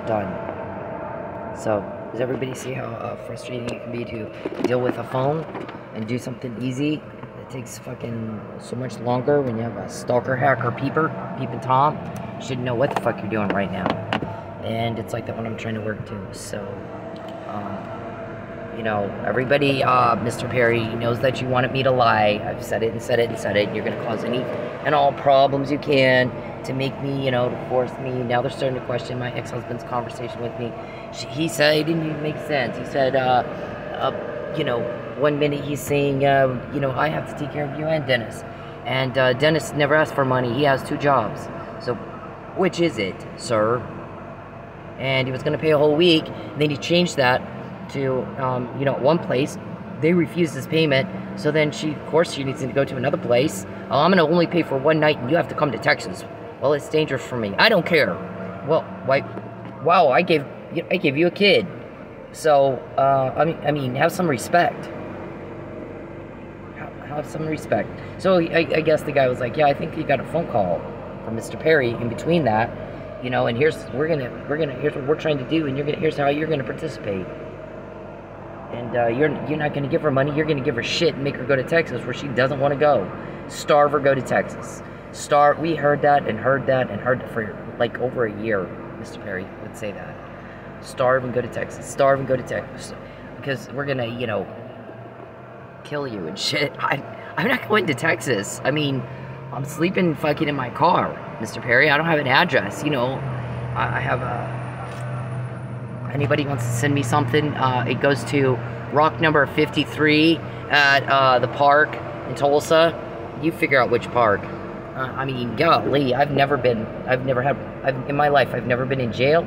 done. So, does everybody see how frustrating it can be to deal with a phone and do something easy? It takes fucking so much longer when you have a stalker, hacker, peeping Tom. You should know what the fuck you're doing right now. And it's like that when I'm trying to work too. So, you know, everybody, Mr. Perry knows that you wanted me to lie. I've said it and said it and said it. You're going to cause any and all problems you can to make me, you know, to force me. Now they're starting to question my ex-husband's conversation with me. He said it didn't even make sense. He said, you know, one minute he's saying, you know, I have to take care of you and Dennis. And Dennis never asked for money. He has 2 jobs. So, which is it, sir? And he was going to pay a whole week. And then he changed that to, you know, one place. They refused his payment. So then of course, she needs to go to another place. Oh, I'm going to only pay for one night and you have to come to Texas. Well, it's dangerous for me. I don't care. Well, why? Wow, I gave you a kid. So, I mean, have some respect. Have some respect. So I guess the guy was like, yeah, I think you got a phone call from Mr. Perry in between that, you know, and here's what we're trying to do, and here's how you're gonna participate. And you're not gonna give her money, you're gonna give her shit and make her go to Texas where she doesn't want to go. Starve her, go to Texas. We heard that for like over a year. Mr. Perry would say that. Starve and go to Texas. Starve and go to Texas. Because we're gonna, you know, kill you and shit. I'm not going to Texas. I mean, I'm sleeping fucking in my car, Mr. Perry. I don't have an address, you know. I have anybody wants to send me something, it goes to rock number 53 at the park in Tulsa. You figure out which park. I mean, golly, in my life, I've never been in jail,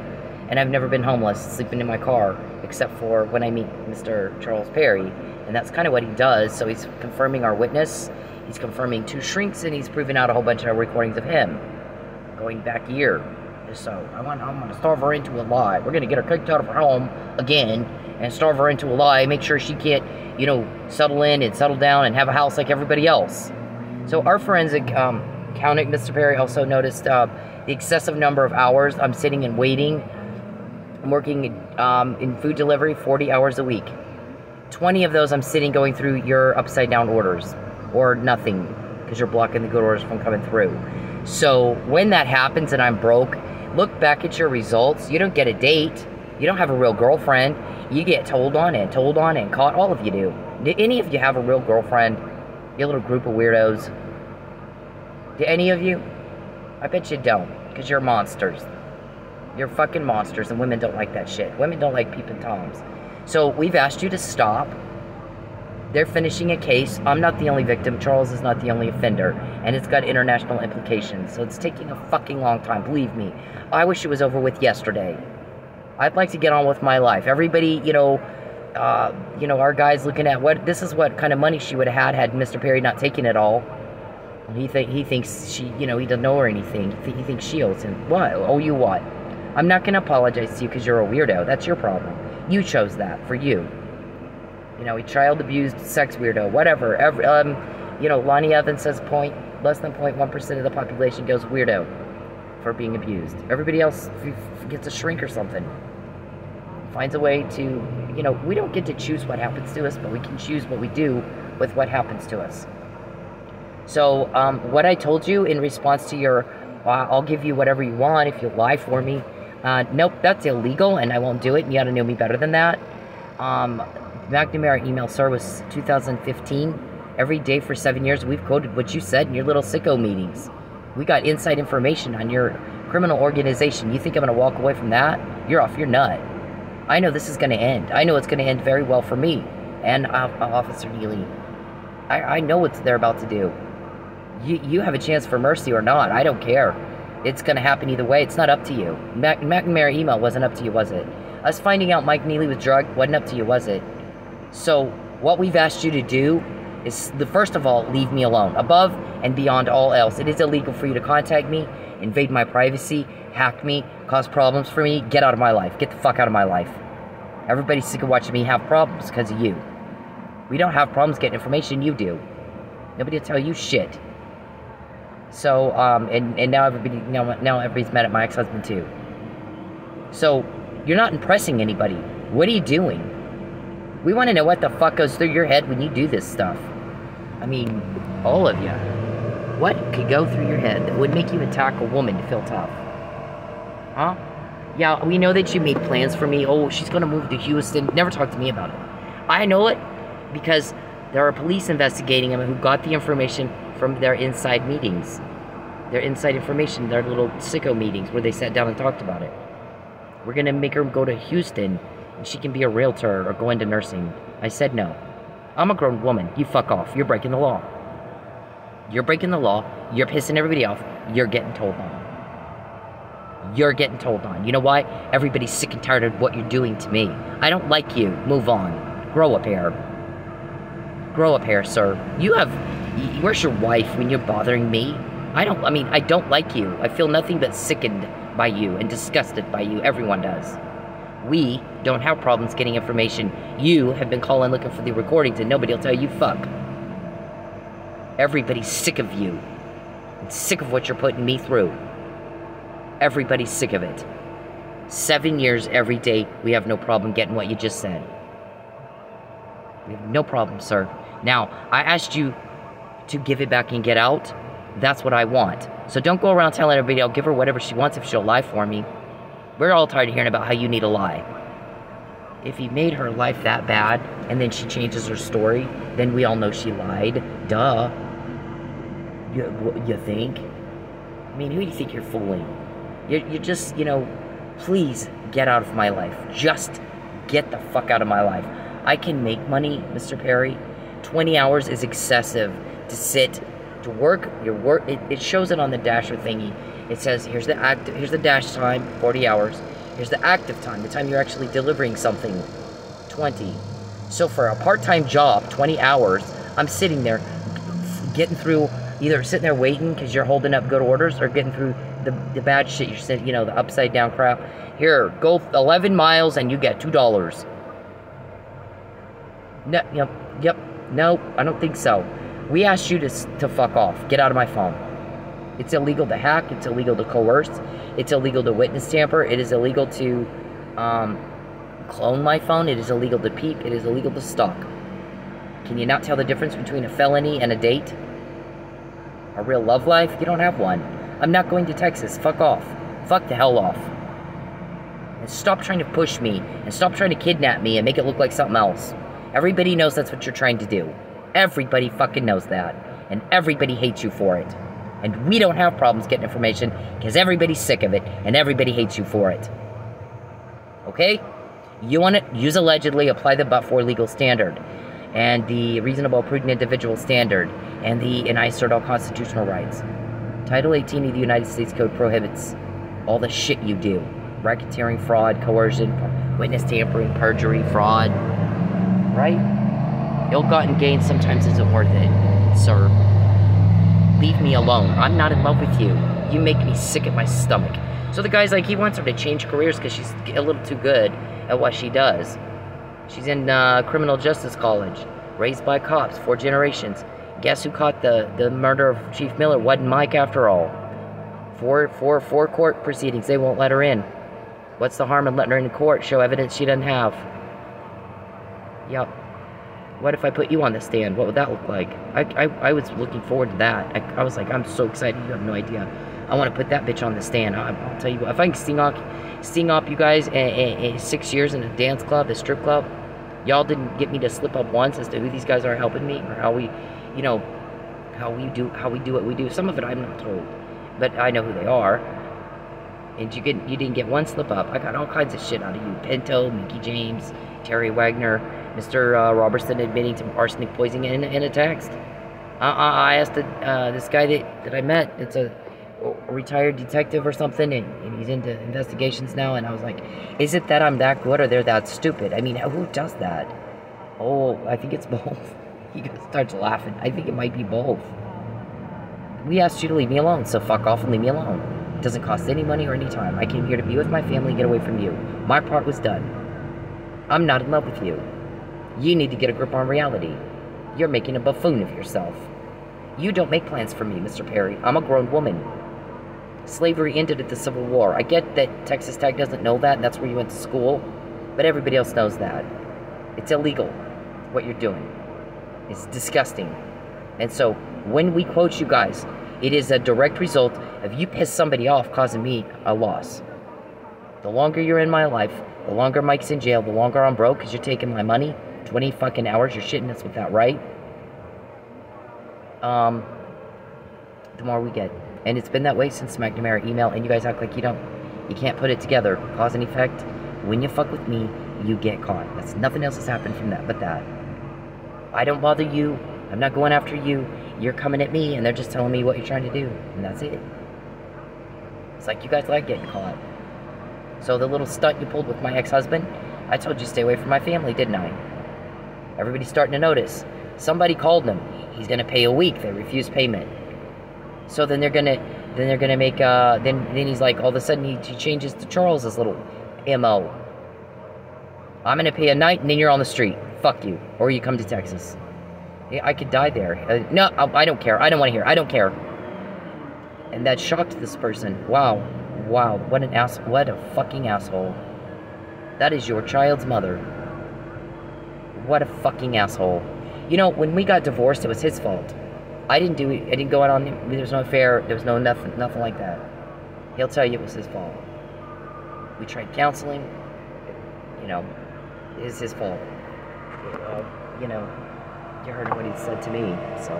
and I've never been homeless, sleeping in my car, except for when I meet Mr. Charles Perry, and that's kind of what he does. So he's confirming our witness, he's confirming 2 shrinks, and he's proving out a whole bunch of recordings of him, going back a year. So I'm going to starve her into a lie. We're going to get her kicked out of her home again, and starve her into a lie, make sure she can't, you know, settle in and settle down and have a house like everybody else. So our forensic accountant, Mr. Perry, also noticed the excessive number of hours I'm sitting and waiting. I'm working in food delivery 40 hours a week. 20 of those I'm sitting going through your upside down orders, or nothing, because you're blocking the good orders from coming through. So when that happens and I'm broke, look back at your results. You don't get a date. You don't have a real girlfriend. You get told on and caught. All of you do. Did any of you have a real girlfriend? You little group of weirdos. Do any of you? I bet you don't, because you're monsters. You're fucking monsters, and women don't like that shit. Women don't like peeping toms. So we've asked you to stop. They're finishing a case. I'm not the only victim. Charles is not the only offender. And it's got international implications. So it's taking a fucking long time. Believe me. I wish it was over with yesterday. I'd like to get on with my life. Everybody, you know, our guy's looking at this is what kind of money she would have had Mr. Perry not taking it all. He thinks she, you know, he doesn't know her anything. He thinks she owes him. What? Owe you what? I'm not going to apologize to you because you're a weirdo. That's your problem. You chose that for you. You know, a child abused, sex weirdo, whatever. You know, Lonnie Evans says less than 0.1% of the population goes weirdo for being abused. Everybody else gets a shrink or something. Finds a way to, you know, we don't get to choose what happens to us, but we can choose what we do with what happens to us. So, what I told you in response to your, I'll give you whatever you want if you lie for me. Nope, that's illegal, and I won't do it, and you ought to know me better than that. McNamara email, sir, was 2015. Every day for 7 years, we've quoted what you said in your little sicko meetings. We got inside information on your criminal organization. You think I'm going to walk away from that? You're off your nut. I know this is going to end. I know it's going to end very well for me and Officer Neely. I know what they're about to do. You have a chance for mercy or not. I don't care. It's going to happen either way. It's not up to you. McNamara email wasn't up to you, was it? Us finding out Mike Neely was drugged wasn't up to you, was it? So what we've asked you to do is, first of all, leave me alone. Above and beyond all else, it is illegal for you to contact me, invade my privacy, hack me, cause problems for me. Get out of my life. Get the fuck out of my life. Everybody's sick of watching me have problems because of you. We don't have problems getting information. You do. Nobody will tell you shit. So, and now everybody's mad at my ex-husband too. So, you're not impressing anybody. What are you doing? We want to know what the fuck goes through your head when you do this stuff. I mean, all of you. What could go through your head that would make you attack a woman to feel tough? Huh? Yeah, we know that you made plans for me. Oh, she's going to move to Houston. Never talk to me about it. I know it because there are police investigating him who got the information from their inside meetings. Their inside information, their little sicko meetings where they sat down and talked about it. We're going to make her go to Houston and she can be a realtor or go into nursing. I said no. I'm a grown woman. You fuck off. You're breaking the law. You're breaking the law. You're pissing everybody off. You're getting told on. You're getting told on. You know why? Everybody's sick and tired of what you're doing to me. I don't like you. Move on. Grow up here. Grow up here, sir. Where's your wife when you're bothering me? I don't like you. I feel nothing but sickened by you and disgusted by you. Everyone does. We don't have problems getting information. You have been calling looking for the recordings and nobody will tell you fuck. Everybody's sick of you. And sick of what you're putting me through. Everybody's sick of it. 7 years every day, we have no problem getting what you just said. We have no problem, sir. Now, I asked you to give it back and get out. That's what I want. So don't go around telling everybody I'll give her whatever she wants if she'll lie for me. We're all tired of hearing about how you need a lie. If you made her life that bad, and then she changes her story, then we all know she lied. Duh. You think? I mean, who do you think you're fooling? You're just, please get out of my life. Just get the fuck out of my life. I can make money, Mr. Perry. 20 hours is excessive to sit, to work. It shows it on the dasher thingy. It says, here's the dash time, 40 hours. Here's the active time, the time you're actually delivering something, 20. So for a part-time job, 20 hours, I'm sitting there getting through, either sitting there waiting because you're holding up good orders or getting through the bad shit you're sitting, the upside down crap. Here, go 11 miles and you get $2. No, yep, no, I don't think so. We asked you to fuck off. Get out of my phone. It's illegal to hack. It's illegal to coerce. It's illegal to witness tamper. It is illegal to clone my phone. It is illegal to peep. It is illegal to stalk. Can you not tell the difference between a felony and a date? A real love life? You don't have one. I'm not going to Texas. Fuck off. Fuck the hell off. And stop trying to push me. And stop trying to kidnap me and make it look like something else. Everybody knows that's what you're trying to do. Everybody fucking knows that. And everybody hates you for it. And we don't have problems getting information because everybody's sick of it and everybody hates you for it. Okay? You want to use allegedly, apply the but-for legal standard and the reasonable, prudent individual standard and I assert all constitutional rights. Title 18 of the United States Code prohibits all the shit you do. Racketeering, fraud, coercion, witness tampering, perjury, fraud. Right? Ill-gotten gain sometimes isn't worth it, sir. Leave me alone. I'm not in love with you. You make me sick at my stomach. So the guy's like, he wants her to change careers because she's a little too good at what she does. She's in criminal justice college, raised by cops, 4 generations. Guess who caught the murder of Chief Miller? Wasn't Mike after all. Four court proceedings. They won't let her in. What's the harm in letting her in court? Show evidence she doesn't have. Yep. What if I put you on the stand? What would that look like? I was looking forward to that. I was like, I'm so excited. You have no idea. I want to put that bitch on the stand. I'll tell you what. If I can sting off you guys in 6 years in a dance club, the strip club, y'all didn't get me to slip up once as to who these guys are helping me or how we, how we do what we do. Some of it I'm not told, but I know who they are. And you didn't get one slip up. I got all kinds of shit out of you. Pinto, Mickey James, Terry Wagner, Mr. Robertson admitting to arsenic poisoning in a text. I asked this guy that I met, it's a retired detective or something, and he's into investigations now, and I was like, is it that I'm that good or they're that stupid? I mean, who does that? Oh, I think it's both. He starts laughing. I think it might be both. We asked you to leave me alone, so fuck off and leave me alone. It doesn't cost any money or any time. I came here to be with my family and get away from you. My part was done. I'm not in love with you. You need to get a grip on reality. You're making a buffoon of yourself. You don't make plans for me, Mr. Perry. I'm a grown woman. Slavery ended at the Civil War. I get that Texas Tech doesn't know that, and that's where you went to school, but everybody else knows that. It's illegal, what you're doing. It's disgusting. And so, when we quote you guys, it is a direct result of you piss somebody off causing me a loss. The longer you're in my life, the longer Mike's in jail, the longer I'm broke because you're taking my money, 20 fucking hours, you're shitting us with that, right? The more we get. And it's been that way since McNamara email, and you guys act like you can't put it together. Cause and effect. When you fuck with me, you get caught. That's nothing else has happened from that but that. I don't bother you. I'm not going after you. You're coming at me, and they're just telling me what you're trying to do. And that's it. It's like you guys like getting caught. So the little stunt you pulled with my ex-husband, I told you stay away from my family, didn't I? Everybody's starting to notice. Somebody called him. He's gonna pay a week. They refuse payment. So then they're gonna make then he's like, all of a sudden he changes to Charles's little MO. I'm gonna pay a night and then you're on the street. Fuck you. Or you come to Texas. I could die there. No, I don't care. I don't want to hear. I don't care. And that shocked this person. Wow. What an ass. What a fucking asshole. That is your child's mother. What a fucking asshole. You know, when we got divorced, it was his fault. I didn't do it. I didn't go out on him. There was no affair. There was nothing like that. He'll tell you it was his fault. We tried counseling. You know, it's his fault. You know, you heard what he said to me. So,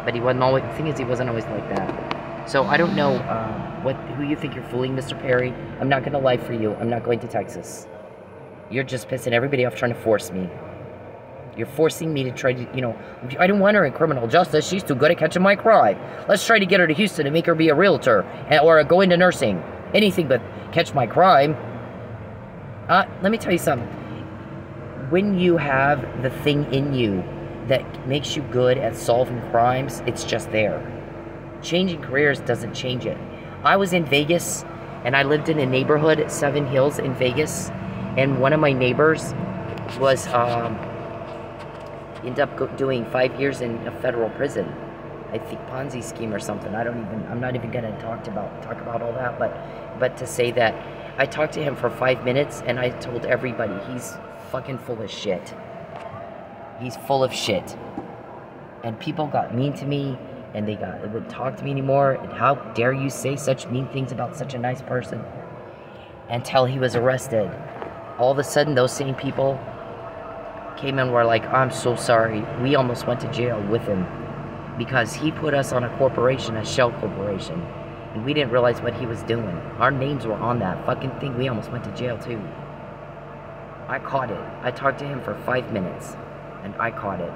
but he wasn't always. The thing is, he wasn't always like that. So I don't know who you think you're fooling, Mr. Perry. I'm not gonna lie for you. I'm not going to Texas. You're just pissing everybody off, trying to force me. You're forcing me to try to, you know, I don't want her in criminal justice. She's too good at catching my crime. Let's try to get her to Houston and make her be a realtor or go into nursing. Anything but catch my crime. Let me tell you something. When you have the thing in you that makes you good at solving crimes, it's just there. Changing careers doesn't change it. I was in Vegas, and I lived in a neighborhood at 7 Hills in Vegas, and one of my neighbors was, ended up doing 5 years in a federal prison. I think Ponzi scheme or something. I'm not even gonna talk about all that, but to say that I talked to him for 5 minutes and I told everybody he's fucking full of shit. He's full of shit. And people got mean to me, and they wouldn't talk to me anymore, and how dare you say such mean things about such a nice person. Until he was arrested. All of a sudden, those same people came in and were like, I'm so sorry. We almost went to jail with him because he put us on a corporation, a shell corporation, and we didn't realize what he was doing. Our names were on that fucking thing. We almost went to jail too. I caught it. I talked to him for 5 minutes, and I caught it.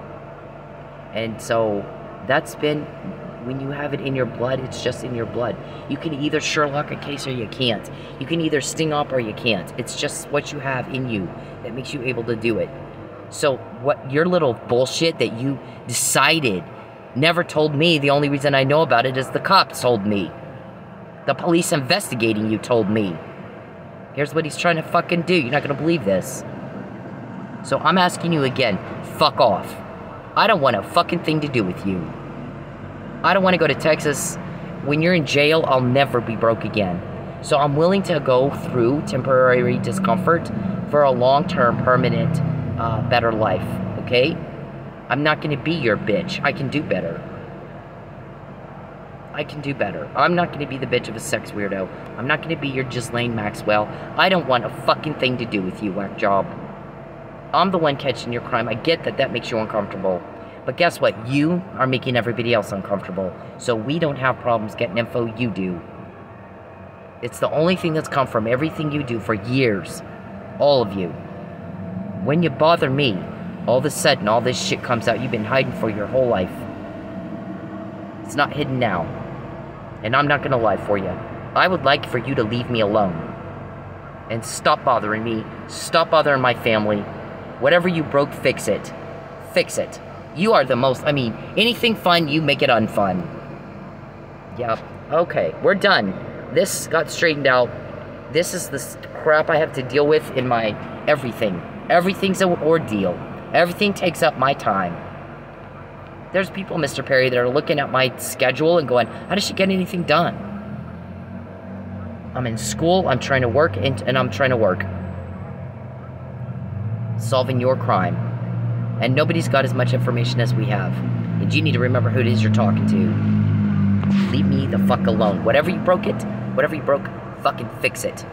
And so that's been, when you have it in your blood, it's just in your blood. You can either Sherlock a case or you can't. You can either sting up or you can't. It's just what you have in you that makes you able to do it. So what your little bullshit that you decided never told me, the only reason I know about it is the cops told me. The police investigating you told me. Here's what he's trying to fucking do. You're not gonna believe this. So I'm asking you again, fuck off. I don't want a fucking thing to do with you. I don't want to go to Texas. When you're in jail, I'll never be broke again. So I'm willing to go through temporary discomfort for a long-term, permanent, better life, okay? I'm not going to be your bitch. I can do better. I can do better. I'm not going to be the bitch of a sex weirdo. I'm not going to be your Ghislaine Maxwell. I don't want a fucking thing to do with you, whack job. I'm the one catching your crime. I get that that makes you uncomfortable. But guess what? You are making everybody else uncomfortable. So we don't have problems getting info, you do. It's the only thing that's come from everything you do for years. All of you. When you bother me, all of a sudden all this shit comes out you've been hiding for your whole life. It's not hidden now. And I'm not gonna lie for you. I would like for you to leave me alone. And stop bothering me. Stop bothering my family. Whatever you broke, fix it. Fix it. You are the most, I mean, anything fun, you make it unfun. Yep. Okay, we're done. This got straightened out. This is the crap I have to deal with in my everything. Everything's an ordeal. Everything takes up my time. There's people, Mr. Perry, that are looking at my schedule and going, how does she get anything done? I'm in school, I'm trying to work, and I'm trying to work. Solving your crime. And nobody's got as much information as we have. And you need to remember who it is you're talking to. Leave me the fuck alone. Whatever you broke, fucking fix it.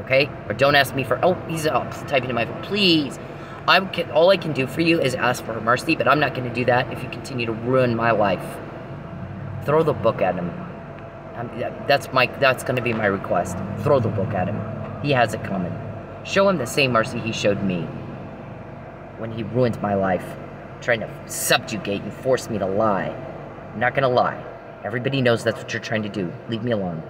Okay? Or don't ask me for... Oh, he's typing in my phone. Please. All I can do for you is ask for mercy, but I'm not going to do that if you continue to ruin my life. Throw the book at him. That's going to be my request. Throw the book at him. He has it coming. Show him the same mercy he showed me when he ruined my life, trying to subjugate and force me to lie. I'm not going to lie. Everybody knows that's what you're trying to do. Leave me alone.